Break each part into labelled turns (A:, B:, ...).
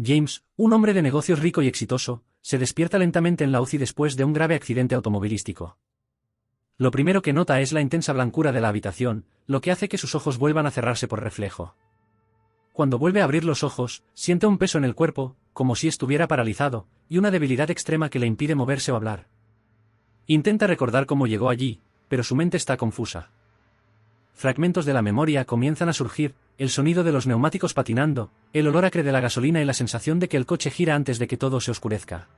A: James, un hombre de negocios rico y exitoso, se despierta lentamente en la UCI después de un grave accidente automovilístico. Lo primero que nota es la intensa blancura de la habitación, lo que hace que sus ojos vuelvan a cerrarse por reflejo. Cuando vuelve a abrir los ojos, siente un peso en el cuerpo, como si estuviera paralizado, y una debilidad extrema que le impide moverse o hablar. Intenta recordar cómo llegó allí, pero su mente está confusa. Fragmentos de la memoria comienzan a surgir, el sonido de los neumáticos patinando, el olor acre de la gasolina y la sensación de que el coche gira antes de que todo se oscurezca.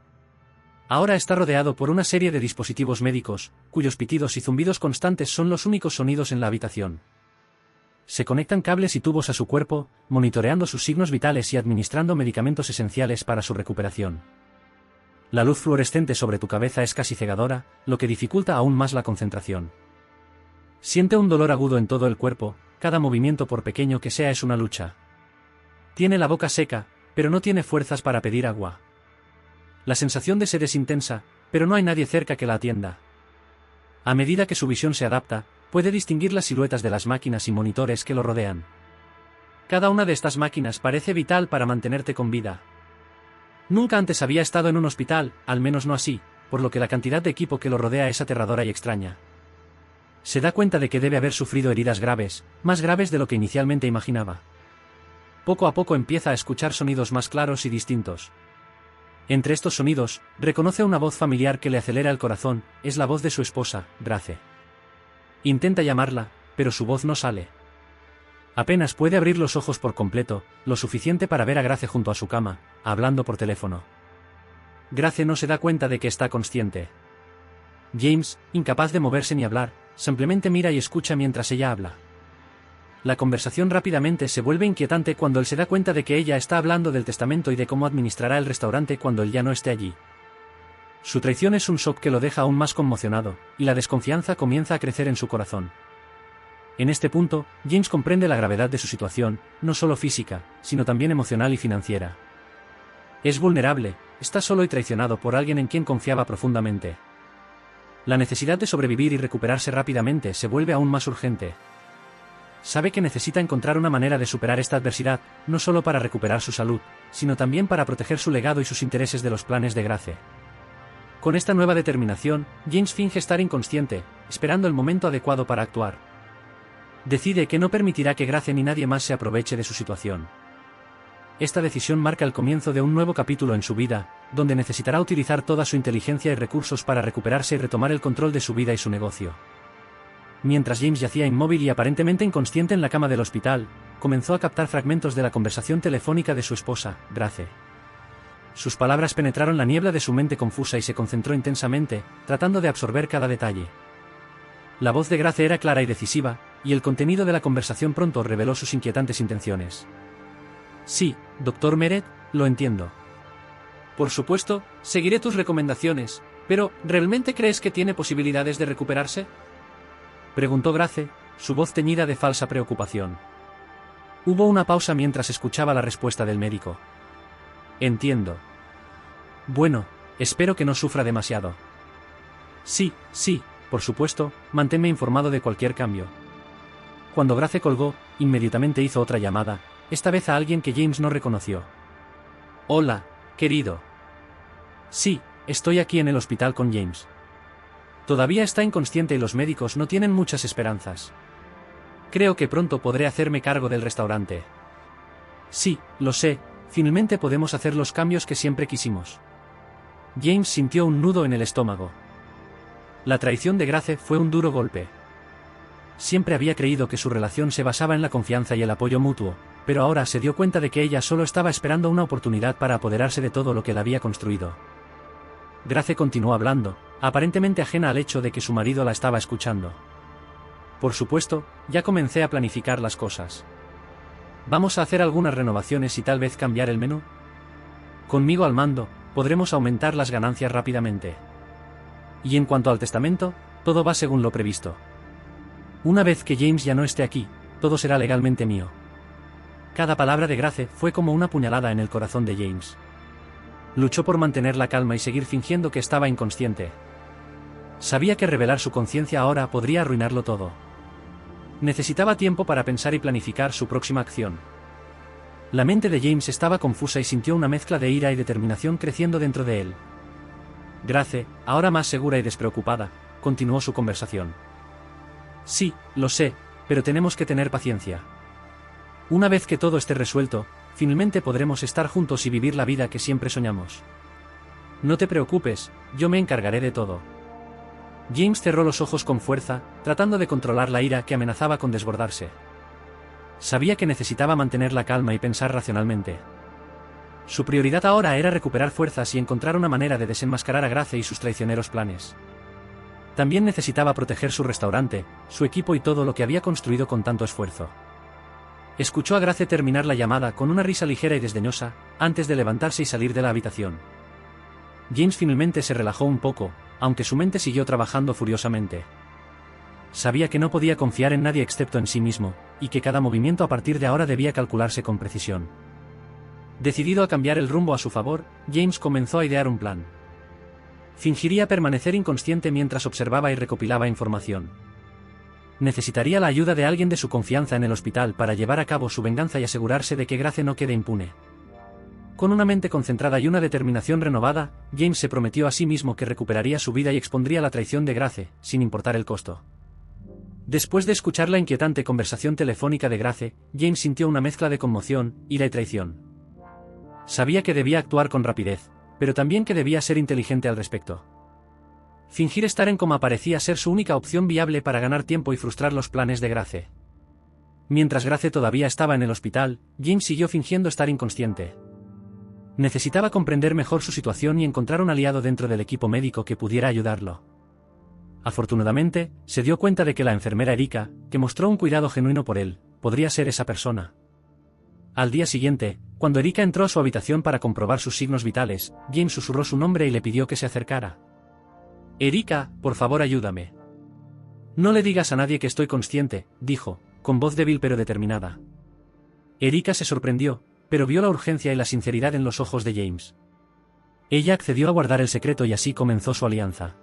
A: Ahora está rodeado por una serie de dispositivos médicos, cuyos pitidos y zumbidos constantes son los únicos sonidos en la habitación. Se conectan cables y tubos a su cuerpo, monitoreando sus signos vitales y administrando medicamentos esenciales para su recuperación. La luz fluorescente sobre tu cabeza es casi cegadora, lo que dificulta aún más la concentración. Siente un dolor agudo en todo el cuerpo, cada movimiento por pequeño que sea es una lucha. Tiene la boca seca, pero no tiene fuerzas para pedir agua. La sensación de sed es intensa, pero no hay nadie cerca que la atienda. A medida que su visión se adapta, puede distinguir las siluetas de las máquinas y monitores que lo rodean. Cada una de estas máquinas parece vital para mantenerte con vida. Nunca antes había estado en un hospital, al menos no así, por lo que la cantidad de equipo que lo rodea es aterradora y extraña. Se da cuenta de que debe haber sufrido heridas graves, más graves de lo que inicialmente imaginaba. Poco a poco empieza a escuchar sonidos más claros y distintos. Entre estos sonidos, reconoce una voz familiar que le acelera el corazón, es la voz de su esposa, Grace. Intenta llamarla, pero su voz no sale. Apenas puede abrir los ojos por completo, lo suficiente para ver a Grace junto a su cama, hablando por teléfono. Grace no se da cuenta de que está consciente. James, incapaz de moverse ni hablar, simplemente mira y escucha mientras ella habla. La conversación rápidamente se vuelve inquietante cuando él se da cuenta de que ella está hablando del testamento y de cómo administrará el restaurante cuando él ya no esté allí. Su traición es un shock que lo deja aún más conmocionado, y la desconfianza comienza a crecer en su corazón. En este punto, James comprende la gravedad de su situación, no solo física, sino también emocional y financiera. Es vulnerable, está solo y traicionado por alguien en quien confiaba profundamente. La necesidad de sobrevivir y recuperarse rápidamente se vuelve aún más urgente. Sabe que necesita encontrar una manera de superar esta adversidad, no solo para recuperar su salud, sino también para proteger su legado y sus intereses de los planes de Grace. Con esta nueva determinación, James finge estar inconsciente, esperando el momento adecuado para actuar. Decide que no permitirá que Grace ni nadie más se aproveche de su situación. Esta decisión marca el comienzo de un nuevo capítulo en su vida, donde necesitará utilizar toda su inteligencia y recursos para recuperarse y retomar el control de su vida y su negocio. Mientras James yacía inmóvil y aparentemente inconsciente en la cama del hospital, comenzó a captar fragmentos de la conversación telefónica de su esposa, Grace. Sus palabras penetraron la niebla de su mente confusa y se concentró intensamente, tratando de absorber cada detalle. La voz de Grace era clara y decisiva, y el contenido de la conversación pronto reveló sus inquietantes intenciones. Sí, Dr. Meret, lo entiendo. Por supuesto, seguiré tus recomendaciones, pero ¿realmente crees que tiene posibilidades de recuperarse?, preguntó Grace, su voz teñida de falsa preocupación. Hubo una pausa mientras escuchaba la respuesta del médico. Entiendo. Bueno, espero que no sufra demasiado. Sí, por supuesto, manténme informado de cualquier cambio. Cuando Grace colgó, inmediatamente hizo otra llamada, esta vez a alguien que James no reconoció. Hola, querido. Sí, estoy aquí en el hospital con James. Todavía está inconsciente y los médicos no tienen muchas esperanzas. Creo que pronto podré hacerme cargo del restaurante. Sí, lo sé, finalmente podemos hacer los cambios que siempre quisimos. James sintió un nudo en el estómago. La traición de Grace fue un duro golpe. Siempre había creído que su relación se basaba en la confianza y el apoyo mutuo, pero ahora se dio cuenta de que ella solo estaba esperando una oportunidad para apoderarse de todo lo que él había construido. Grace continuó hablando, aparentemente ajena al hecho de que su marido la estaba escuchando. Por supuesto, ya comencé a planificar las cosas. Vamos a hacer algunas renovaciones y tal vez cambiar el menú. Conmigo al mando, podremos aumentar las ganancias rápidamente. Y en cuanto al testamento, todo va según lo previsto. Una vez que James ya no esté aquí, todo será legalmente mío. Cada palabra de Grace fue como una puñalada en el corazón de James. Luchó por mantener la calma y seguir fingiendo que estaba inconsciente. Sabía que revelar su conciencia ahora podría arruinarlo todo. Necesitaba tiempo para pensar y planificar su próxima acción. La mente de James estaba confusa y sintió una mezcla de ira y determinación creciendo dentro de él. Grace, ahora más segura y despreocupada, continuó su conversación. Sí, lo sé, pero tenemos que tener paciencia. Una vez que todo esté resuelto, finalmente podremos estar juntos y vivir la vida que siempre soñamos. No te preocupes, yo me encargaré de todo. James cerró los ojos con fuerza, tratando de controlar la ira que amenazaba con desbordarse. Sabía que necesitaba mantener la calma y pensar racionalmente. Su prioridad ahora era recuperar fuerzas y encontrar una manera de desenmascarar a Grace y sus traicioneros planes. También necesitaba proteger su restaurante, su equipo y todo lo que había construido con tanto esfuerzo. Escuchó a Grace terminar la llamada con una risa ligera y desdeñosa, antes de levantarse y salir de la habitación. James finalmente se relajó un poco, aunque su mente siguió trabajando furiosamente. Sabía que no podía confiar en nadie excepto en sí mismo, y que cada movimiento a partir de ahora debía calcularse con precisión. Decidido a cambiar el rumbo a su favor, James comenzó a idear un plan. Fingiría permanecer inconsciente mientras observaba y recopilaba información. Necesitaría la ayuda de alguien de su confianza en el hospital para llevar a cabo su venganza y asegurarse de que Grace no quede impune. Con una mente concentrada y una determinación renovada, James se prometió a sí mismo que recuperaría su vida y expondría la traición de Grace, sin importar el costo. Después de escuchar la inquietante conversación telefónica de Grace, James sintió una mezcla de conmoción, ira y traición. Sabía que debía actuar con rapidez, pero también que debía ser inteligente al respecto. Fingir estar en coma parecía ser su única opción viable para ganar tiempo y frustrar los planes de Grace. Mientras Grace todavía estaba en el hospital, James siguió fingiendo estar inconsciente. Necesitaba comprender mejor su situación y encontrar un aliado dentro del equipo médico que pudiera ayudarlo. Afortunadamente, se dio cuenta de que la enfermera Erika, que mostró un cuidado genuino por él, podría ser esa persona. Al día siguiente, cuando Erika entró a su habitación para comprobar sus signos vitales, James susurró su nombre y le pidió que se acercara. «Erika, por favor ayúdame». «No le digas a nadie que estoy consciente», dijo, con voz débil pero determinada. Erika se sorprendió, pero vio la urgencia y la sinceridad en los ojos de James. Ella accedió a guardar el secreto y así comenzó su alianza.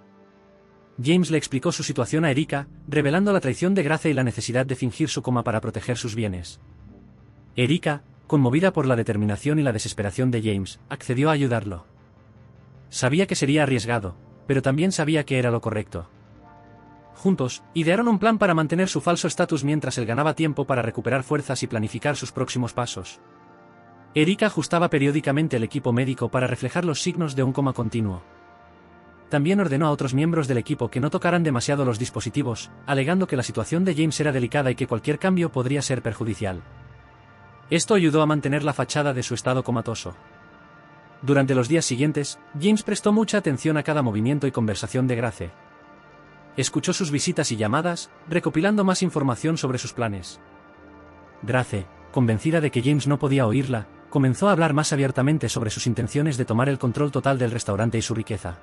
A: James le explicó su situación a Erika, revelando la traición de Grace y la necesidad de fingir su coma para proteger sus bienes. Erika, conmovida por la determinación y la desesperación de James, accedió a ayudarlo. Sabía que sería arriesgado, pero también sabía que era lo correcto. Juntos, idearon un plan para mantener su falso estatus mientras él ganaba tiempo para recuperar fuerzas y planificar sus próximos pasos. Erika ajustaba periódicamente el equipo médico para reflejar los signos de un coma continuo. También ordenó a otros miembros del equipo que no tocaran demasiado los dispositivos, alegando que la situación de James era delicada y que cualquier cambio podría ser perjudicial. Esto ayudó a mantener la fachada de su estado comatoso. Durante los días siguientes, James prestó mucha atención a cada movimiento y conversación de Grace. Escuchó sus visitas y llamadas, recopilando más información sobre sus planes. Grace, convencida de que James no podía oírla, comenzó a hablar más abiertamente sobre sus intenciones de tomar el control total del restaurante y su riqueza.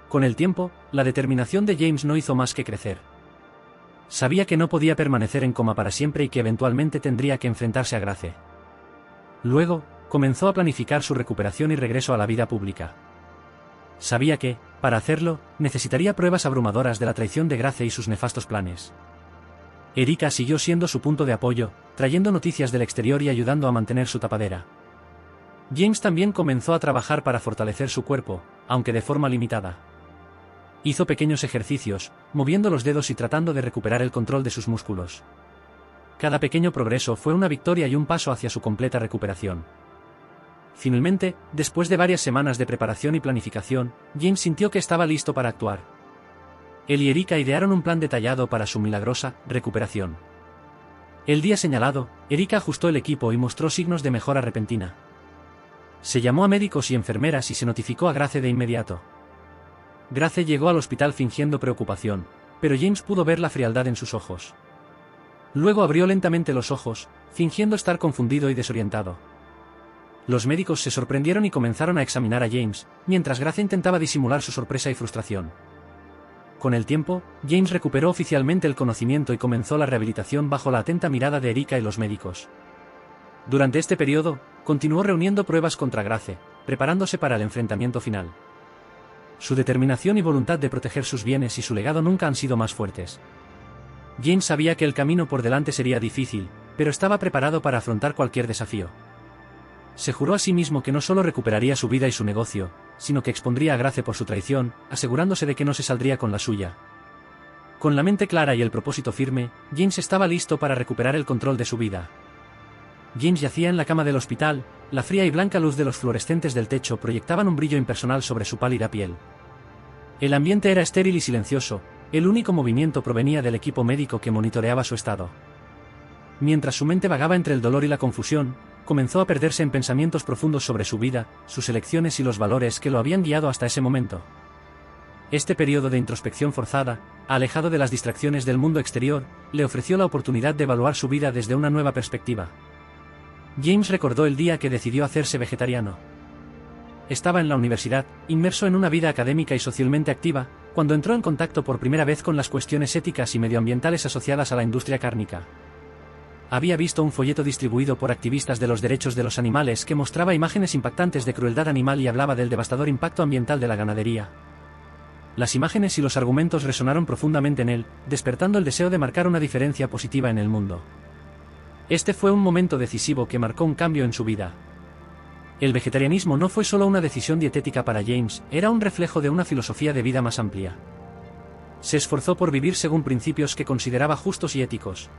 A: Con el tiempo, la determinación de James no hizo más que crecer. Sabía que no podía permanecer en coma para siempre y que eventualmente tendría que enfrentarse a Grace. Luego, comenzó a planificar su recuperación y regreso a la vida pública. Sabía que, para hacerlo, necesitaría pruebas abrumadoras de la traición de Grace y sus nefastos planes. Erika siguió siendo su punto de apoyo, trayendo noticias del exterior y ayudando a mantener su tapadera. James también comenzó a trabajar para fortalecer su cuerpo, aunque de forma limitada. Hizo pequeños ejercicios, moviendo los dedos y tratando de recuperar el control de sus músculos. Cada pequeño progreso fue una victoria y un paso hacia su completa recuperación. Finalmente, después de varias semanas de preparación y planificación, James sintió que estaba listo para actuar. Él y Erika idearon un plan detallado para su milagrosa recuperación. El día señalado, Erika ajustó el equipo y mostró signos de mejora repentina. Se llamó a médicos y enfermeras y se notificó a Grace de inmediato. Grace llegó al hospital fingiendo preocupación, pero James pudo ver la frialdad en sus ojos. Luego abrió lentamente los ojos, fingiendo estar confundido y desorientado. Los médicos se sorprendieron y comenzaron a examinar a James, mientras Grace intentaba disimular su sorpresa y frustración. Con el tiempo, James recuperó oficialmente el conocimiento y comenzó la rehabilitación bajo la atenta mirada de Erika y los médicos. Durante este periodo, continuó reuniendo pruebas contra Grace, preparándose para el enfrentamiento final. Su determinación y voluntad de proteger sus bienes y su legado nunca han sido más fuertes. James sabía que el camino por delante sería difícil, pero estaba preparado para afrontar cualquier desafío. Se juró a sí mismo que no solo recuperaría su vida y su negocio, sino que expondría a Grace por su traición, asegurándose de que no se saldría con la suya. Con la mente clara y el propósito firme, James estaba listo para recuperar el control de su vida. James yacía en la cama del hospital, la fría y blanca luz de los fluorescentes del techo proyectaban un brillo impersonal sobre su pálida piel. El ambiente era estéril y silencioso, el único movimiento provenía del equipo médico que monitoreaba su estado. Mientras su mente vagaba entre el dolor y la confusión, comenzó a perderse en pensamientos profundos sobre su vida, sus elecciones y los valores que lo habían guiado hasta ese momento. Este periodo de introspección forzada, alejado de las distracciones del mundo exterior, le ofreció la oportunidad de evaluar su vida desde una nueva perspectiva. James recordó el día que decidió hacerse vegetariano. Estaba en la universidad, inmerso en una vida académica y socialmente activa, cuando entró en contacto por primera vez con las cuestiones éticas y medioambientales asociadas a la industria cárnica. Había visto un folleto distribuido por activistas de los derechos de los animales que mostraba imágenes impactantes de crueldad animal y hablaba del devastador impacto ambiental de la ganadería. Las imágenes y los argumentos resonaron profundamente en él, despertando el deseo de marcar una diferencia positiva en el mundo. Este fue un momento decisivo que marcó un cambio en su vida. El vegetarianismo no fue solo una decisión dietética para James, era un reflejo de una filosofía de vida más amplia. Se esforzó por vivir según principios que consideraba justos y éticos.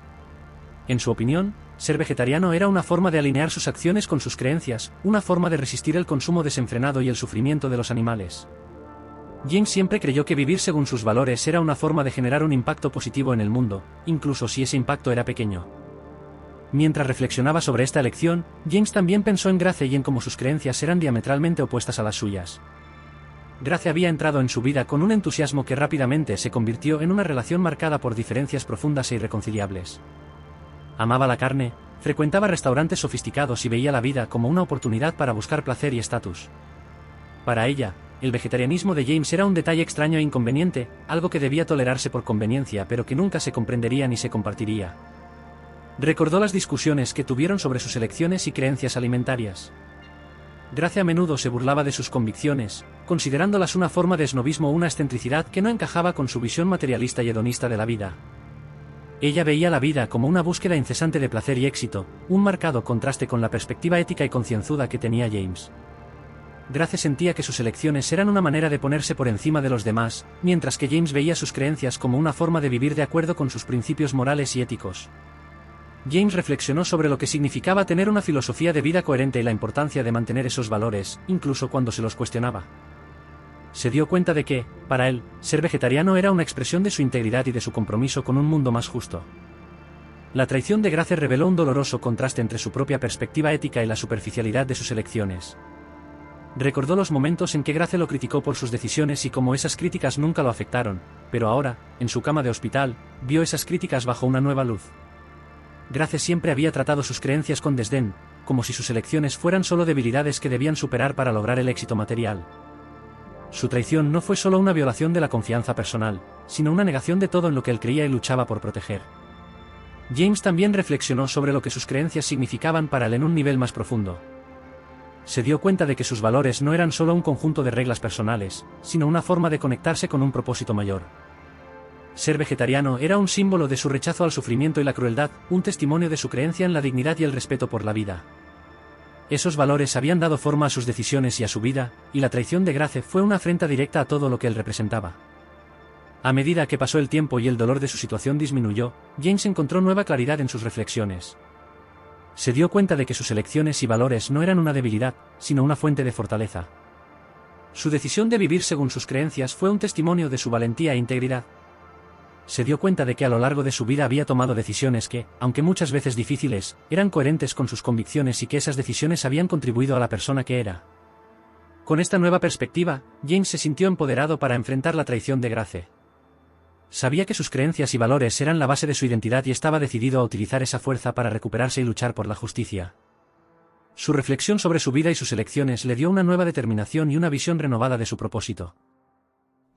A: En su opinión, ser vegetariano era una forma de alinear sus acciones con sus creencias, una forma de resistir el consumo desenfrenado y el sufrimiento de los animales. James siempre creyó que vivir según sus valores era una forma de generar un impacto positivo en el mundo, incluso si ese impacto era pequeño. Mientras reflexionaba sobre esta elección, James también pensó en Grace y en cómo sus creencias eran diametralmente opuestas a las suyas. Grace había entrado en su vida con un entusiasmo que rápidamente se convirtió en una relación marcada por diferencias profundas e irreconciliables. Amaba la carne, frecuentaba restaurantes sofisticados y veía la vida como una oportunidad para buscar placer y estatus. Para ella, el vegetarianismo de James era un detalle extraño e inconveniente, algo que debía tolerarse por conveniencia pero que nunca se comprendería ni se compartiría. Recordó las discusiones que tuvieron sobre sus elecciones y creencias alimentarias. Grace a menudo se burlaba de sus convicciones, considerándolas una forma de esnobismo o una excentricidad que no encajaba con su visión materialista y hedonista de la vida. Ella veía la vida como una búsqueda incesante de placer y éxito, un marcado contraste con la perspectiva ética y concienzuda que tenía James. Grace sentía que sus elecciones eran una manera de ponerse por encima de los demás, mientras que James veía sus creencias como una forma de vivir de acuerdo con sus principios morales y éticos. James reflexionó sobre lo que significaba tener una filosofía de vida coherente y la importancia de mantener esos valores, incluso cuando se los cuestionaba. Se dio cuenta de que, para él, ser vegetariano era una expresión de su integridad y de su compromiso con un mundo más justo. La traición de Grace reveló un doloroso contraste entre su propia perspectiva ética y la superficialidad de sus elecciones. Recordó los momentos en que Grace lo criticó por sus decisiones y cómo esas críticas nunca lo afectaron, pero ahora, en su cama de hospital, vio esas críticas bajo una nueva luz. Grace siempre había tratado sus creencias con desdén, como si sus elecciones fueran solo debilidades que debían superar para lograr el éxito material. Su traición no fue solo una violación de la confianza personal, sino una negación de todo en lo que él creía y luchaba por proteger. James también reflexionó sobre lo que sus creencias significaban para él en un nivel más profundo. Se dio cuenta de que sus valores no eran solo un conjunto de reglas personales, sino una forma de conectarse con un propósito mayor. Ser vegetariano era un símbolo de su rechazo al sufrimiento y la crueldad, un testimonio de su creencia en la dignidad y el respeto por la vida. Esos valores habían dado forma a sus decisiones y a su vida, y la traición de Grace fue una afrenta directa a todo lo que él representaba. A medida que pasó el tiempo y el dolor de su situación disminuyó, James encontró nueva claridad en sus reflexiones. Se dio cuenta de que sus elecciones y valores no eran una debilidad, sino una fuente de fortaleza. Su decisión de vivir según sus creencias fue un testimonio de su valentía e integridad. Se dio cuenta de que a lo largo de su vida había tomado decisiones que, aunque muchas veces difíciles, eran coherentes con sus convicciones y que esas decisiones habían contribuido a la persona que era. Con esta nueva perspectiva, James se sintió empoderado para enfrentar la traición de Grace. Sabía que sus creencias y valores eran la base de su identidad y estaba decidido a utilizar esa fuerza para recuperarse y luchar por la justicia. Su reflexión sobre su vida y sus elecciones le dio una nueva determinación y una visión renovada de su propósito.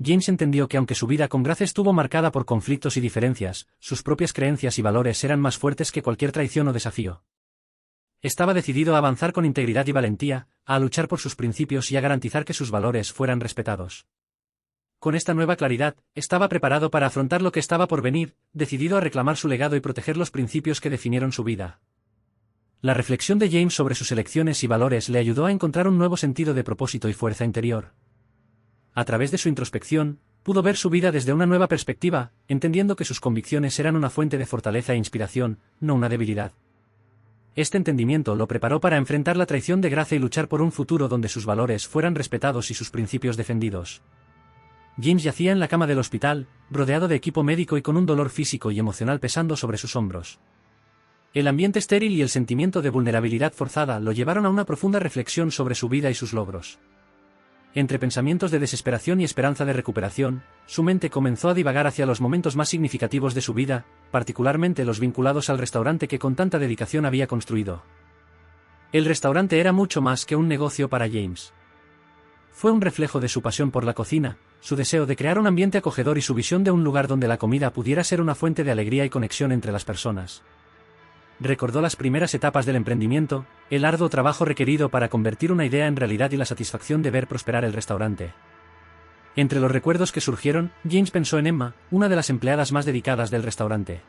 A: James entendió que aunque su vida con Grace estuvo marcada por conflictos y diferencias, sus propias creencias y valores eran más fuertes que cualquier traición o desafío. Estaba decidido a avanzar con integridad y valentía, a luchar por sus principios y a garantizar que sus valores fueran respetados. Con esta nueva claridad, estaba preparado para afrontar lo que estaba por venir, decidido a reclamar su legado y proteger los principios que definieron su vida. La reflexión de James sobre sus elecciones y valores le ayudó a encontrar un nuevo sentido de propósito y fuerza interior. A través de su introspección, pudo ver su vida desde una nueva perspectiva, entendiendo que sus convicciones eran una fuente de fortaleza e inspiración, no una debilidad. Este entendimiento lo preparó para enfrentar la traición de Grace y luchar por un futuro donde sus valores fueran respetados y sus principios defendidos. James yacía en la cama del hospital, rodeado de equipo médico y con un dolor físico y emocional pesando sobre sus hombros. El ambiente estéril y el sentimiento de vulnerabilidad forzada lo llevaron a una profunda reflexión sobre su vida y sus logros. Entre pensamientos de desesperación y esperanza de recuperación, su mente comenzó a divagar hacia los momentos más significativos de su vida, particularmente los vinculados al restaurante que con tanta dedicación había construido. El restaurante era mucho más que un negocio para James. Fue un reflejo de su pasión por la cocina, su deseo de crear un ambiente acogedor y su visión de un lugar donde la comida pudiera ser una fuente de alegría y conexión entre las personas. Recordó las primeras etapas del emprendimiento, el arduo trabajo requerido para convertir una idea en realidad y la satisfacción de ver prosperar el restaurante. Entre los recuerdos que surgieron, James pensó en Emma, una de las empleadas más dedicadas del restaurante.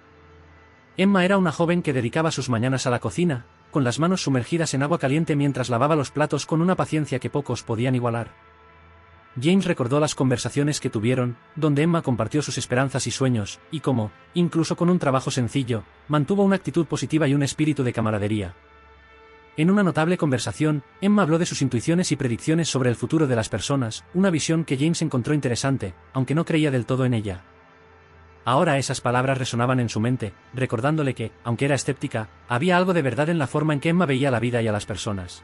A: Emma era una joven que dedicaba sus mañanas a la cocina, con las manos sumergidas en agua caliente mientras lavaba los platos con una paciencia que pocos podían igualar. James recordó las conversaciones que tuvieron, donde Emma compartió sus esperanzas y sueños, y cómo, incluso con un trabajo sencillo, mantuvo una actitud positiva y un espíritu de camaradería. En una notable conversación, Emma habló de sus intuiciones y predicciones sobre el futuro de las personas, una visión que James encontró interesante, aunque no creía del todo en ella. Ahora esas palabras resonaban en su mente, recordándole que, aunque era escéptica, había algo de verdad en la forma en que Emma veía la vida y a las personas.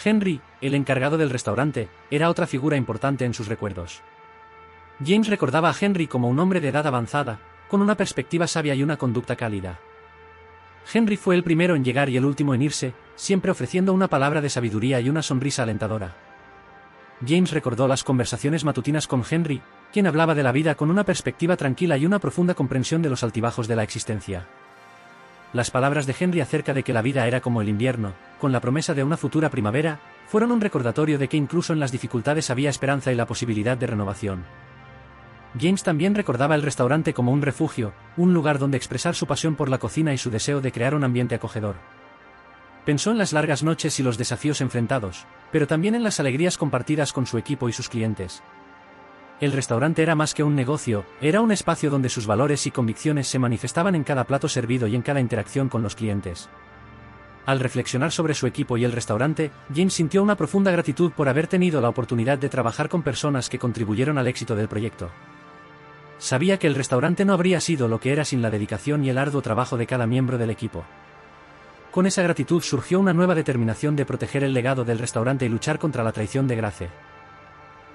A: Henry, el encargado del restaurante, era otra figura importante en sus recuerdos. James recordaba a Henry como un hombre de edad avanzada, con una perspectiva sabia y una conducta cálida. Henry fue el primero en llegar y el último en irse, siempre ofreciendo una palabra de sabiduría y una sonrisa alentadora. James recordó las conversaciones matutinas con Henry, quien hablaba de la vida con una perspectiva tranquila y una profunda comprensión de los altibajos de la existencia. Las palabras de Henry acerca de que la vida era como el invierno, con la promesa de una futura primavera, fueron un recordatorio de que incluso en las dificultades había esperanza y la posibilidad de renovación. James también recordaba el restaurante como un refugio, un lugar donde expresar su pasión por la cocina y su deseo de crear un ambiente acogedor. Pensó en las largas noches y los desafíos enfrentados, pero también en las alegrías compartidas con su equipo y sus clientes. El restaurante era más que un negocio, era un espacio donde sus valores y convicciones se manifestaban en cada plato servido y en cada interacción con los clientes. Al reflexionar sobre su equipo y el restaurante, James sintió una profunda gratitud por haber tenido la oportunidad de trabajar con personas que contribuyeron al éxito del proyecto. Sabía que el restaurante no habría sido lo que era sin la dedicación y el arduo trabajo de cada miembro del equipo. Con esa gratitud surgió una nueva determinación de proteger el legado del restaurante y luchar contra la traición de Grace.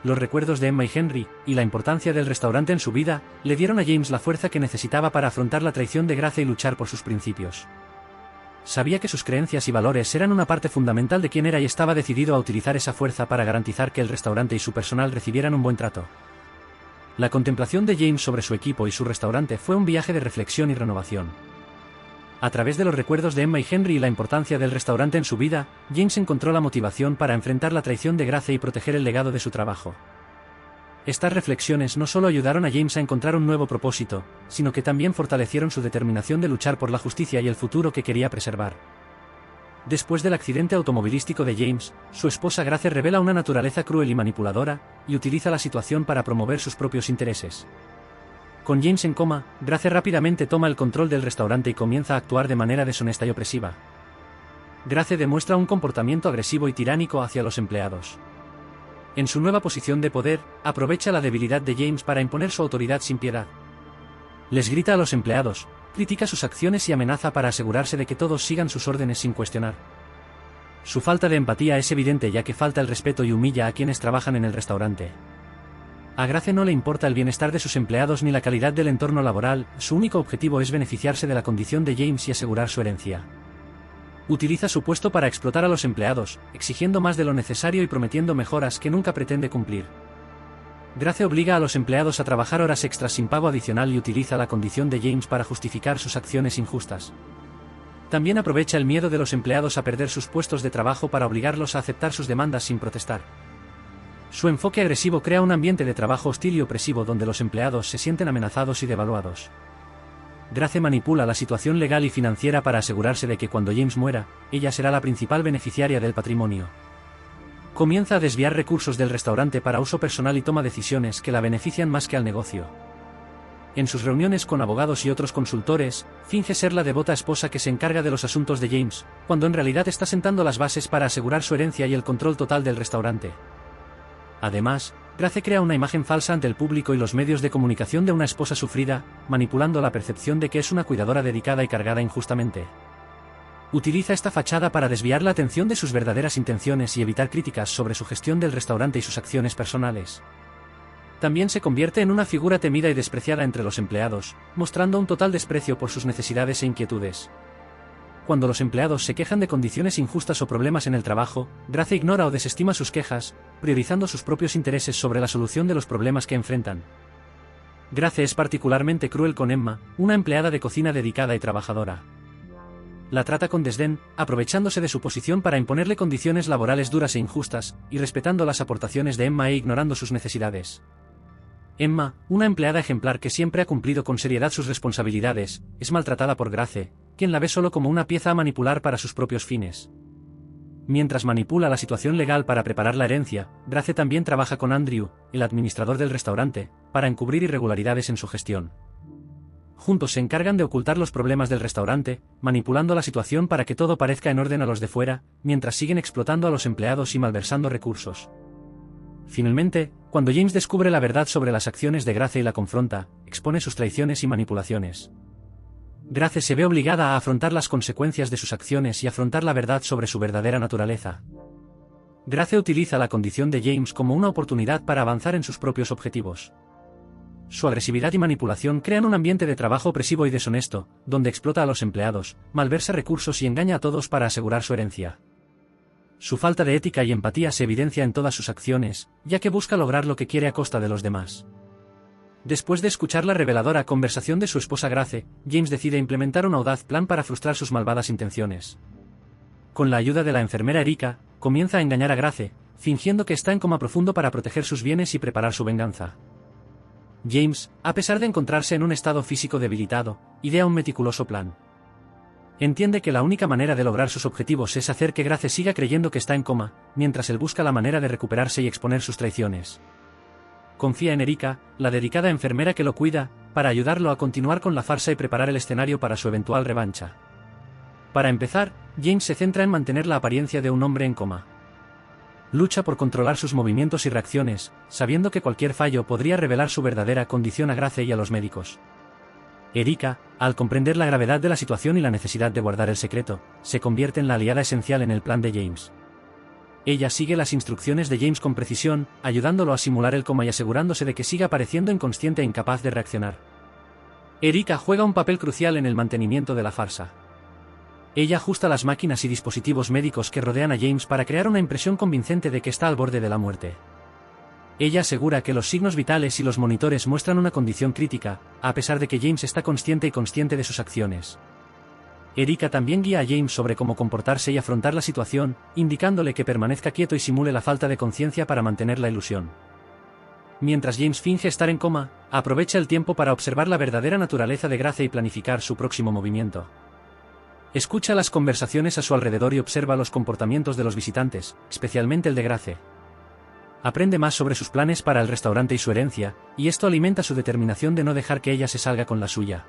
A: Los recuerdos de Emma y Henry, y la importancia del restaurante en su vida, le dieron a James la fuerza que necesitaba para afrontar la traición de Grace y luchar por sus principios. Sabía que sus creencias y valores eran una parte fundamental de quién era y estaba decidido a utilizar esa fuerza para garantizar que el restaurante y su personal recibieran un buen trato. La contemplación de James sobre su equipo y su restaurante fue un viaje de reflexión y renovación. A través de los recuerdos de Emma y Henry y la importancia del restaurante en su vida, James encontró la motivación para enfrentar la traición de Grace y proteger el legado de su trabajo. Estas reflexiones no solo ayudaron a James a encontrar un nuevo propósito, sino que también fortalecieron su determinación de luchar por la justicia y el futuro que quería preservar. Después del accidente automovilístico de James, su esposa Grace revela una naturaleza cruel y manipuladora, y utiliza la situación para promover sus propios intereses. Con James en coma, Grace rápidamente toma el control del restaurante y comienza a actuar de manera deshonesta y opresiva. Grace demuestra un comportamiento agresivo y tiránico hacia los empleados. En su nueva posición de poder, aprovecha la debilidad de James para imponer su autoridad sin piedad. Les grita a los empleados, critica sus acciones y amenaza para asegurarse de que todos sigan sus órdenes sin cuestionar. Su falta de empatía es evidente ya que falta el respeto y humilla a quienes trabajan en el restaurante. A Grace no le importa el bienestar de sus empleados ni la calidad del entorno laboral, su único objetivo es beneficiarse de la condición de James y asegurar su herencia. Utiliza su puesto para explotar a los empleados, exigiendo más de lo necesario y prometiendo mejoras que nunca pretende cumplir. Grace obliga a los empleados a trabajar horas extras sin pago adicional y utiliza la condición de James para justificar sus acciones injustas. También aprovecha el miedo de los empleados a perder sus puestos de trabajo para obligarlos a aceptar sus demandas sin protestar. Su enfoque agresivo crea un ambiente de trabajo hostil y opresivo donde los empleados se sienten amenazados y devaluados. Grace manipula la situación legal y financiera para asegurarse de que cuando James muera, ella será la principal beneficiaria del patrimonio. Comienza a desviar recursos del restaurante para uso personal y toma decisiones que la benefician más que al negocio. En sus reuniones con abogados y otros consultores, finge ser la devota esposa que se encarga de los asuntos de James, cuando en realidad está sentando las bases para asegurar su herencia y el control total del restaurante. Además, Grace crea una imagen falsa ante el público y los medios de comunicación de una esposa sufrida, manipulando la percepción de que es una cuidadora dedicada y cargada injustamente. Utiliza esta fachada para desviar la atención de sus verdaderas intenciones y evitar críticas sobre su gestión del restaurante y sus acciones personales. También se convierte en una figura temida y despreciada entre los empleados, mostrando un total desprecio por sus necesidades e inquietudes. Cuando los empleados se quejan de condiciones injustas o problemas en el trabajo, Grace ignora o desestima sus quejas, priorizando sus propios intereses sobre la solución de los problemas que enfrentan. Grace es particularmente cruel con Emma, una empleada de cocina dedicada y trabajadora. La trata con desdén, aprovechándose de su posición para imponerle condiciones laborales duras e injustas, y respetando las aportaciones de Emma e ignorando sus necesidades. Emma, una empleada ejemplar que siempre ha cumplido con seriedad sus responsabilidades, es maltratada por Grace, quien la ve solo como una pieza a manipular para sus propios fines. Mientras manipula la situación legal para preparar la herencia, Grace también trabaja con Andrew, el administrador del restaurante, para encubrir irregularidades en su gestión. Juntos se encargan de ocultar los problemas del restaurante, manipulando la situación para que todo parezca en orden a los de fuera, mientras siguen explotando a los empleados y malversando recursos. Finalmente, cuando James descubre la verdad sobre las acciones de Grace y la confronta, expone sus traiciones y manipulaciones. Grace se ve obligada a afrontar las consecuencias de sus acciones y afrontar la verdad sobre su verdadera naturaleza. Grace utiliza la condición de James como una oportunidad para avanzar en sus propios objetivos. Su agresividad y manipulación crean un ambiente de trabajo opresivo y deshonesto, donde explota a los empleados, malversa recursos y engaña a todos para asegurar su herencia. Su falta de ética y empatía se evidencia en todas sus acciones, ya que busca lograr lo que quiere a costa de los demás. Después de escuchar la reveladora conversación de su esposa Grace, James decide implementar un audaz plan para frustrar sus malvadas intenciones. Con la ayuda de la enfermera Erika, comienza a engañar a Grace, fingiendo que está en coma profundo para proteger sus bienes y preparar su venganza. James, a pesar de encontrarse en un estado físico debilitado, idea un meticuloso plan. Entiende que la única manera de lograr sus objetivos es hacer que Grace siga creyendo que está en coma, mientras él busca la manera de recuperarse y exponer sus traiciones. Confía en Erika, la dedicada enfermera que lo cuida, para ayudarlo a continuar con la farsa y preparar el escenario para su eventual revancha. Para empezar, James se centra en mantener la apariencia de un hombre en coma. Lucha por controlar sus movimientos y reacciones, sabiendo que cualquier fallo podría revelar su verdadera condición a Grace y a los médicos. Erika, al comprender la gravedad de la situación y la necesidad de guardar el secreto, se convierte en la aliada esencial en el plan de James. Ella sigue las instrucciones de James con precisión, ayudándolo a simular el coma y asegurándose de que siga pareciendo inconsciente e incapaz de reaccionar. Erika juega un papel crucial en el mantenimiento de la farsa. Ella ajusta las máquinas y dispositivos médicos que rodean a James para crear una impresión convincente de que está al borde de la muerte. Ella asegura que los signos vitales y los monitores muestran una condición crítica, a pesar de que James está consciente de sus acciones. Erika también guía a James sobre cómo comportarse y afrontar la situación, indicándole que permanezca quieto y simule la falta de conciencia para mantener la ilusión. Mientras James finge estar en coma, aprovecha el tiempo para observar la verdadera naturaleza de Grace y planificar su próximo movimiento. Escucha las conversaciones a su alrededor y observa los comportamientos de los visitantes, especialmente el de Grace. Aprende más sobre sus planes para el restaurante y su herencia, y esto alimenta su determinación de no dejar que ella se salga con la suya.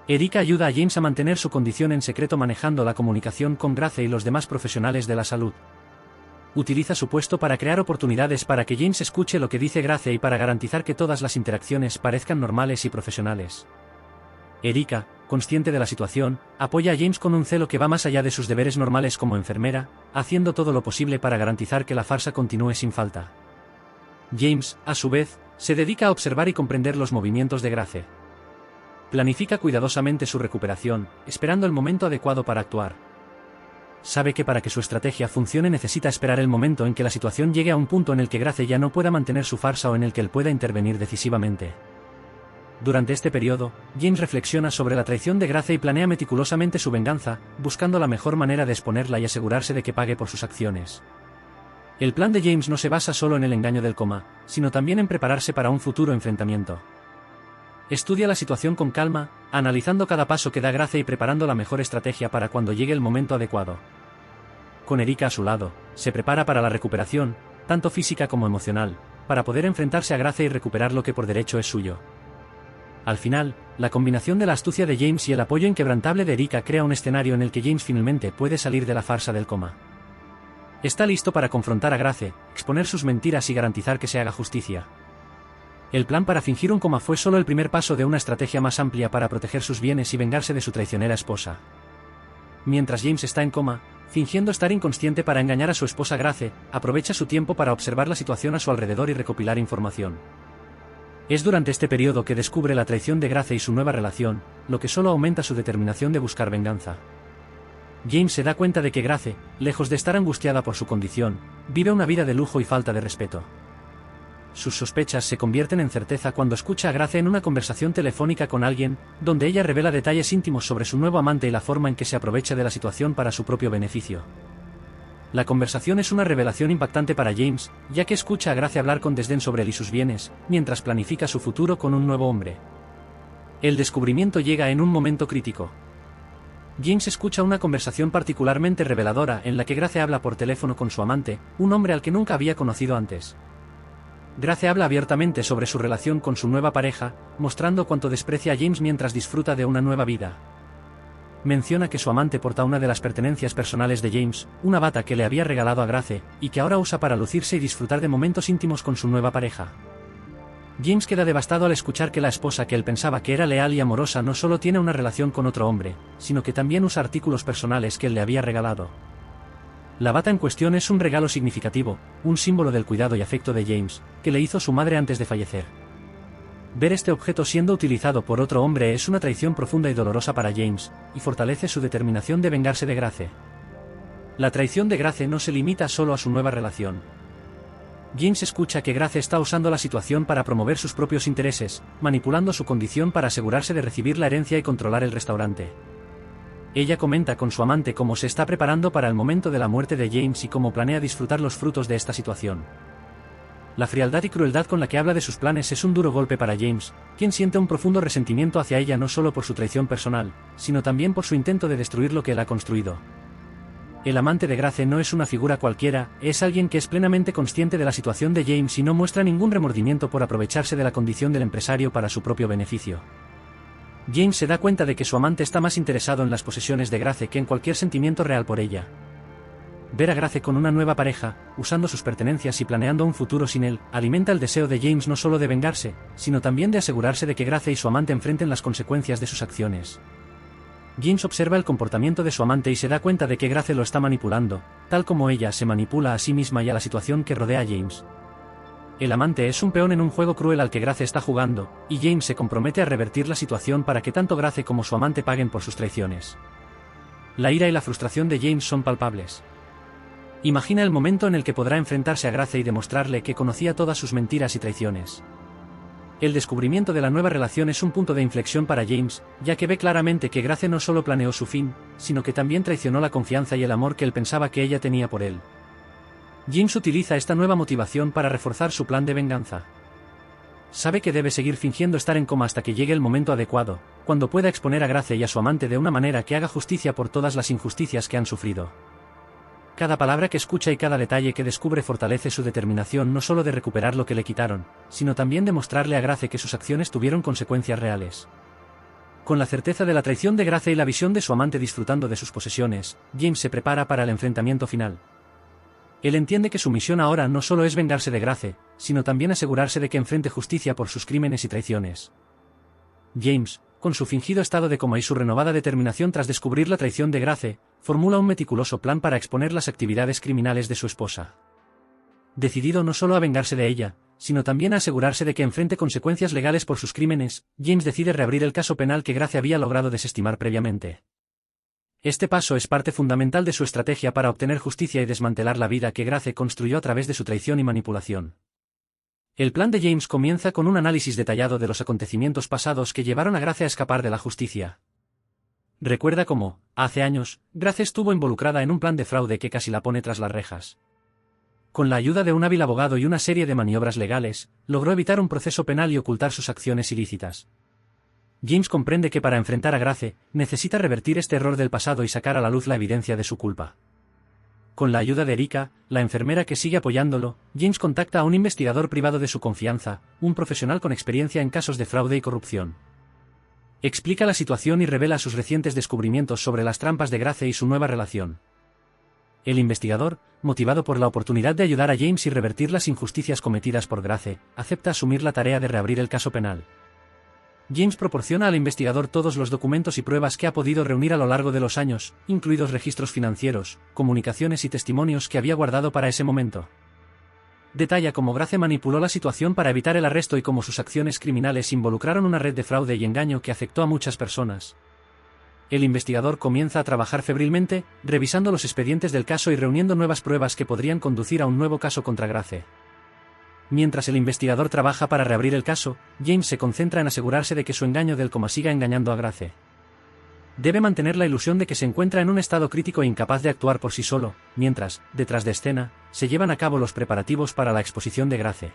A: Erika ayuda a James a mantener su condición en secreto manejando la comunicación con Grace y los demás profesionales de la salud. Utiliza su puesto para crear oportunidades para que James escuche lo que dice Grace y para garantizar que todas las interacciones parezcan normales y profesionales. Erika, consciente de la situación, apoya a James con un celo que va más allá de sus deberes normales como enfermera, haciendo todo lo posible para garantizar que la farsa continúe sin falta. James, a su vez, se dedica a observar y comprender los movimientos de Grace. Planifica cuidadosamente su recuperación, esperando el momento adecuado para actuar. Sabe que para que su estrategia funcione necesita esperar el momento en que la situación llegue a un punto en el que Grace ya no pueda mantener su farsa o en el que él pueda intervenir decisivamente. Durante este periodo, James reflexiona sobre la traición de Grace y planea meticulosamente su venganza, buscando la mejor manera de exponerla y asegurarse de que pague por sus acciones. El plan de James no se basa solo en el engaño del coma, sino también en prepararse para un futuro enfrentamiento. Estudia la situación con calma, analizando cada paso que da Grace y preparando la mejor estrategia para cuando llegue el momento adecuado. Con Erika a su lado, se prepara para la recuperación, tanto física como emocional, para poder enfrentarse a Grace y recuperar lo que por derecho es suyo. Al final, la combinación de la astucia de James y el apoyo inquebrantable de Erika crea un escenario en el que James finalmente puede salir de la farsa del coma. Está listo para confrontar a Grace, exponer sus mentiras y garantizar que se haga justicia. El plan para fingir un coma fue solo el primer paso de una estrategia más amplia para proteger sus bienes y vengarse de su traicionera esposa. Mientras James está en coma, fingiendo estar inconsciente para engañar a su esposa Grace, aprovecha su tiempo para observar la situación a su alrededor y recopilar información. Es durante este periodo que descubre la traición de Grace y su nueva relación, lo que solo aumenta su determinación de buscar venganza. James se da cuenta de que Grace, lejos de estar angustiada por su condición, vive una vida de lujo y falta de respeto. Sus sospechas se convierten en certeza cuando escucha a Grace en una conversación telefónica con alguien, donde ella revela detalles íntimos sobre su nuevo amante y la forma en que se aprovecha de la situación para su propio beneficio. La conversación es una revelación impactante para James, ya que escucha a Grace hablar con desdén sobre él y sus bienes, mientras planifica su futuro con un nuevo hombre. El descubrimiento llega en un momento crítico. James escucha una conversación particularmente reveladora en la que Grace habla por teléfono con su amante, un hombre al que nunca había conocido antes. Grace habla abiertamente sobre su relación con su nueva pareja, mostrando cuánto desprecia a James mientras disfruta de una nueva vida. Menciona que su amante porta una de las pertenencias personales de James, una bata que le había regalado a Grace, y que ahora usa para lucirse y disfrutar de momentos íntimos con su nueva pareja. James queda devastado al escuchar que la esposa que él pensaba que era leal y amorosa no solo tiene una relación con otro hombre, sino que también usa artículos personales que él le había regalado. La bata en cuestión es un regalo significativo, un símbolo del cuidado y afecto de James, que le hizo su madre antes de fallecer. Ver este objeto siendo utilizado por otro hombre es una traición profunda y dolorosa para James, y fortalece su determinación de vengarse de Grace. La traición de Grace no se limita solo a su nueva relación. James escucha que Grace está usando la situación para promover sus propios intereses, manipulando su condición para asegurarse de recibir la herencia y controlar el restaurante. Ella comenta con su amante cómo se está preparando para el momento de la muerte de James y cómo planea disfrutar los frutos de esta situación. La frialdad y crueldad con la que habla de sus planes es un duro golpe para James, quien siente un profundo resentimiento hacia ella no solo por su traición personal, sino también por su intento de destruir lo que él ha construido. El amante de Grace no es una figura cualquiera, es alguien que es plenamente consciente de la situación de James y no muestra ningún remordimiento por aprovecharse de la condición del empresario para su propio beneficio. James se da cuenta de que su amante está más interesado en las posesiones de Grace que en cualquier sentimiento real por ella. Ver a Grace con una nueva pareja, usando sus pertenencias y planeando un futuro sin él, alimenta el deseo de James no solo de vengarse, sino también de asegurarse de que Grace y su amante enfrenten las consecuencias de sus acciones. James observa el comportamiento de su amante y se da cuenta de que Grace lo está manipulando, tal como ella se manipula a sí misma y a la situación que rodea a James. El amante es un peón en un juego cruel al que Grace está jugando, y James se compromete a revertir la situación para que tanto Grace como su amante paguen por sus traiciones. La ira y la frustración de James son palpables. Imagina el momento en el que podrá enfrentarse a Grace y demostrarle que conocía todas sus mentiras y traiciones. El descubrimiento de la nueva relación es un punto de inflexión para James, ya que ve claramente que Grace no solo planeó su fin, sino que también traicionó la confianza y el amor que él pensaba que ella tenía por él. James utiliza esta nueva motivación para reforzar su plan de venganza. Sabe que debe seguir fingiendo estar en coma hasta que llegue el momento adecuado, cuando pueda exponer a Grace y a su amante de una manera que haga justicia por todas las injusticias que han sufrido. Cada palabra que escucha y cada detalle que descubre fortalece su determinación no solo de recuperar lo que le quitaron, sino también de mostrarle a Grace que sus acciones tuvieron consecuencias reales. Con la certeza de la traición de Grace y la visión de su amante disfrutando de sus posesiones, James se prepara para el enfrentamiento final. Él entiende que su misión ahora no solo es vengarse de Grace, sino también asegurarse de que enfrente justicia por sus crímenes y traiciones. James, con su fingido estado de coma y su renovada determinación tras descubrir la traición de Grace, formula un meticuloso plan para exponer las actividades criminales de su esposa. Decidido no solo a vengarse de ella, sino también a asegurarse de que enfrente consecuencias legales por sus crímenes, James decide reabrir el caso penal que Grace había logrado desestimar previamente. Este paso es parte fundamental de su estrategia para obtener justicia y desmantelar la vida que Grace construyó a través de su traición y manipulación. El plan de James comienza con un análisis detallado de los acontecimientos pasados que llevaron a Grace a escapar de la justicia. Recuerda cómo, hace años, Grace estuvo involucrada en un plan de fraude que casi la pone tras las rejas. Con la ayuda de un hábil abogado y una serie de maniobras legales, logró evitar un proceso penal y ocultar sus acciones ilícitas. James comprende que para enfrentar a Grace, necesita revertir este error del pasado y sacar a la luz la evidencia de su culpa. Con la ayuda de Erika, la enfermera que sigue apoyándolo, James contacta a un investigador privado de su confianza, un profesional con experiencia en casos de fraude y corrupción. Explica la situación y revela sus recientes descubrimientos sobre las trampas de Grace y su nueva relación. El investigador, motivado por la oportunidad de ayudar a James y revertir las injusticias cometidas por Grace, acepta asumir la tarea de reabrir el caso penal. James proporciona al investigador todos los documentos y pruebas que ha podido reunir a lo largo de los años, incluidos registros financieros, comunicaciones y testimonios que había guardado para ese momento. Detalla cómo Grace manipuló la situación para evitar el arresto y cómo sus acciones criminales involucraron una red de fraude y engaño que afectó a muchas personas. El investigador comienza a trabajar febrilmente, revisando los expedientes del caso y reuniendo nuevas pruebas que podrían conducir a un nuevo caso contra Grace. Mientras el investigador trabaja para reabrir el caso, James se concentra en asegurarse de que su engaño del coma siga engañando a Grace. Debe mantener la ilusión de que se encuentra en un estado crítico e incapaz de actuar por sí solo, mientras, detrás de escena, se llevan a cabo los preparativos para la exposición de Grace.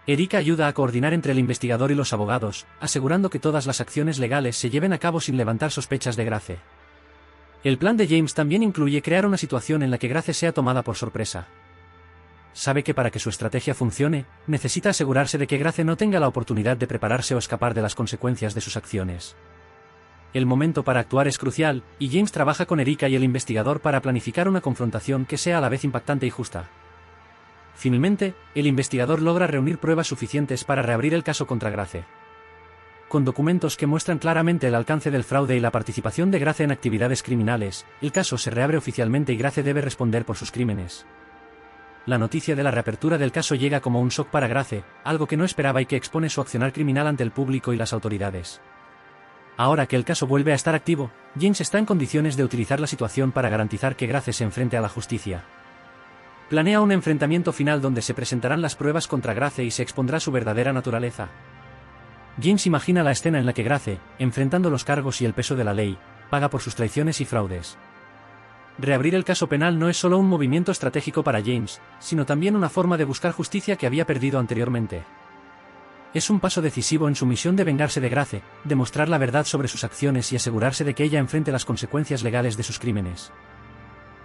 A: Erika ayuda a coordinar entre el investigador y los abogados, asegurando que todas las acciones legales se lleven a cabo sin levantar sospechas de Grace. El plan de James también incluye crear una situación en la que Grace sea tomada por sorpresa. Sabe que para que su estrategia funcione, necesita asegurarse de que Grace no tenga la oportunidad de prepararse o escapar de las consecuencias de sus acciones. El momento para actuar es crucial, y James trabaja con Erika y el investigador para planificar una confrontación que sea a la vez impactante y justa. Finalmente, el investigador logra reunir pruebas suficientes para reabrir el caso contra Grace. Con documentos que muestran claramente el alcance del fraude y la participación de Grace en actividades criminales, el caso se reabre oficialmente y Grace debe responder por sus crímenes. La noticia de la reapertura del caso llega como un shock para Grace, algo que no esperaba y que expone su accionar criminal ante el público y las autoridades. Ahora que el caso vuelve a estar activo, James está en condiciones de utilizar la situación para garantizar que Grace se enfrente a la justicia. Planea un enfrentamiento final donde se presentarán las pruebas contra Grace y se expondrá su verdadera naturaleza. James imagina la escena en la que Grace, enfrentando los cargos y el peso de la ley, paga por sus traiciones y fraudes. Reabrir el caso penal no es solo un movimiento estratégico para James, sino también una forma de buscar justicia que había perdido anteriormente. Es un paso decisivo en su misión de vengarse de Grace, demostrar la verdad sobre sus acciones y asegurarse de que ella enfrente las consecuencias legales de sus crímenes.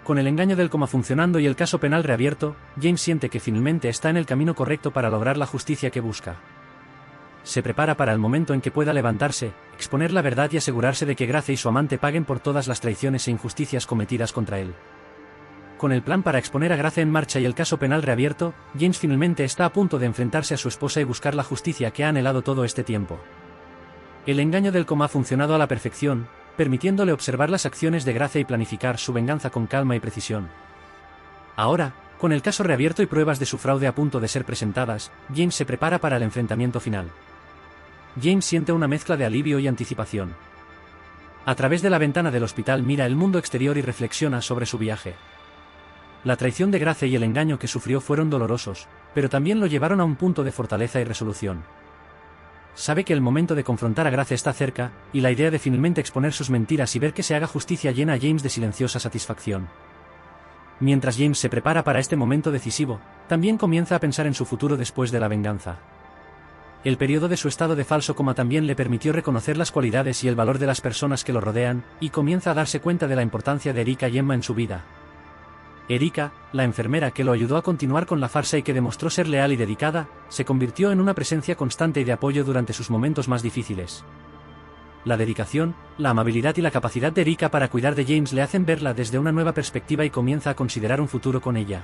A: Con el engaño del coma funcionando y el caso penal reabierto, James siente que finalmente está en el camino correcto para lograr la justicia que busca. Se prepara para el momento en que pueda levantarse, exponer la verdad y asegurarse de que Grace y su amante paguen por todas las traiciones e injusticias cometidas contra él. Con el plan para exponer a Grace en marcha y el caso penal reabierto, James finalmente está a punto de enfrentarse a su esposa y buscar la justicia que ha anhelado todo este tiempo. El engaño del coma ha funcionado a la perfección, permitiéndole observar las acciones de Grace y planificar su venganza con calma y precisión. Ahora, con el caso reabierto y pruebas de su fraude a punto de ser presentadas, James se prepara para el enfrentamiento final. James siente una mezcla de alivio y anticipación. A través de la ventana del hospital mira el mundo exterior y reflexiona sobre su viaje. La traición de Grace y el engaño que sufrió fueron dolorosos, pero también lo llevaron a un punto de fortaleza y resolución. Sabe que el momento de confrontar a Grace está cerca, y la idea de finalmente exponer sus mentiras y ver que se haga justicia llena a James de silenciosa satisfacción. Mientras James se prepara para este momento decisivo, también comienza a pensar en su futuro después de la venganza. El periodo de su estado de falso coma también le permitió reconocer las cualidades y el valor de las personas que lo rodean, y comienza a darse cuenta de la importancia de Erika y Emma en su vida. Erika, la enfermera que lo ayudó a continuar con la farsa y que demostró ser leal y dedicada, se convirtió en una presencia constante y de apoyo durante sus momentos más difíciles. La dedicación, la amabilidad y la capacidad de Erika para cuidar de James le hacen verla desde una nueva perspectiva y comienza a considerar un futuro con ella.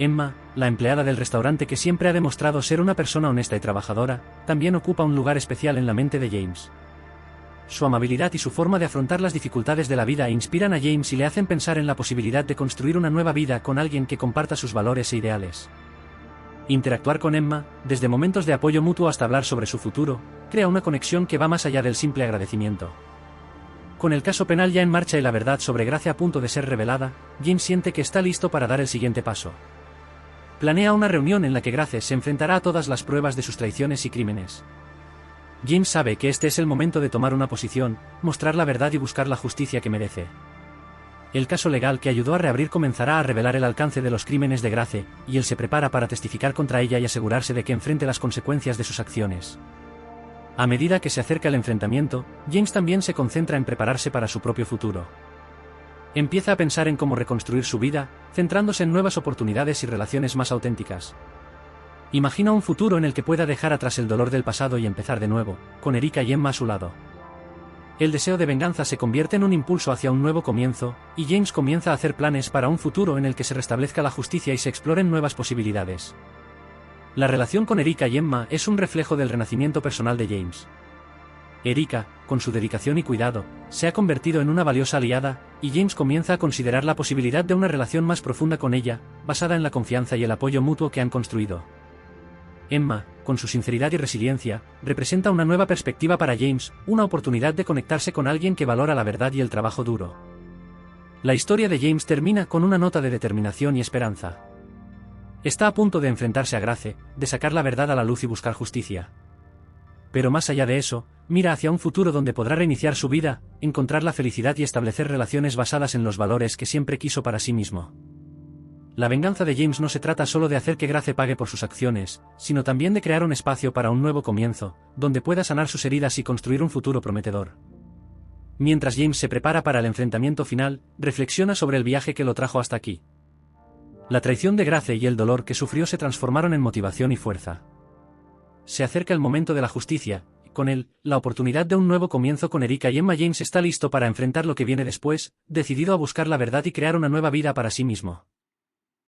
A: Emma, la empleada del restaurante que siempre ha demostrado ser una persona honesta y trabajadora, también ocupa un lugar especial en la mente de James. Su amabilidad y su forma de afrontar las dificultades de la vida inspiran a James y le hacen pensar en la posibilidad de construir una nueva vida con alguien que comparta sus valores e ideales. Interactuar con Emma, desde momentos de apoyo mutuo hasta hablar sobre su futuro, crea una conexión que va más allá del simple agradecimiento. Con el caso penal ya en marcha y la verdad sobre Grace a punto de ser revelada, James siente que está listo para dar el siguiente paso. Planea una reunión en la que Grace se enfrentará a todas las pruebas de sus traiciones y crímenes. James sabe que este es el momento de tomar una posición, mostrar la verdad y buscar la justicia que merece. El caso legal que ayudó a reabrir comenzará a revelar el alcance de los crímenes de Grace, y él se prepara para testificar contra ella y asegurarse de que enfrente las consecuencias de sus acciones. A medida que se acerca el enfrentamiento, James también se concentra en prepararse para su propio futuro. Empieza a pensar en cómo reconstruir su vida, centrándose en nuevas oportunidades y relaciones más auténticas. Imagina un futuro en el que pueda dejar atrás el dolor del pasado y empezar de nuevo, con Erika y Emma a su lado. El deseo de venganza se convierte en un impulso hacia un nuevo comienzo, y James comienza a hacer planes para un futuro en el que se restablezca la justicia y se exploren nuevas posibilidades. La relación con Erika y Emma es un reflejo del renacimiento personal de James. Erika, con su dedicación y cuidado, se ha convertido en una valiosa aliada, y James comienza a considerar la posibilidad de una relación más profunda con ella, basada en la confianza y el apoyo mutuo que han construido. Emma, con su sinceridad y resiliencia, representa una nueva perspectiva para James, una oportunidad de conectarse con alguien que valora la verdad y el trabajo duro. La historia de James termina con una nota de determinación y esperanza. Está a punto de enfrentarse a Grace, de sacar la verdad a la luz y buscar justicia. Pero más allá de eso, mira hacia un futuro donde podrá reiniciar su vida, encontrar la felicidad y establecer relaciones basadas en los valores que siempre quiso para sí mismo. La venganza de James no se trata solo de hacer que Grace pague por sus acciones, sino también de crear un espacio para un nuevo comienzo, donde pueda sanar sus heridas y construir un futuro prometedor. Mientras James se prepara para el enfrentamiento final, reflexiona sobre el viaje que lo trajo hasta aquí. La traición de Grace y el dolor que sufrió se transformaron en motivación y fuerza. Se acerca el momento de la justicia, y con él, la oportunidad de un nuevo comienzo con Erika y Emma. James está listo para enfrentar lo que viene después, decidido a buscar la verdad y crear una nueva vida para sí mismo.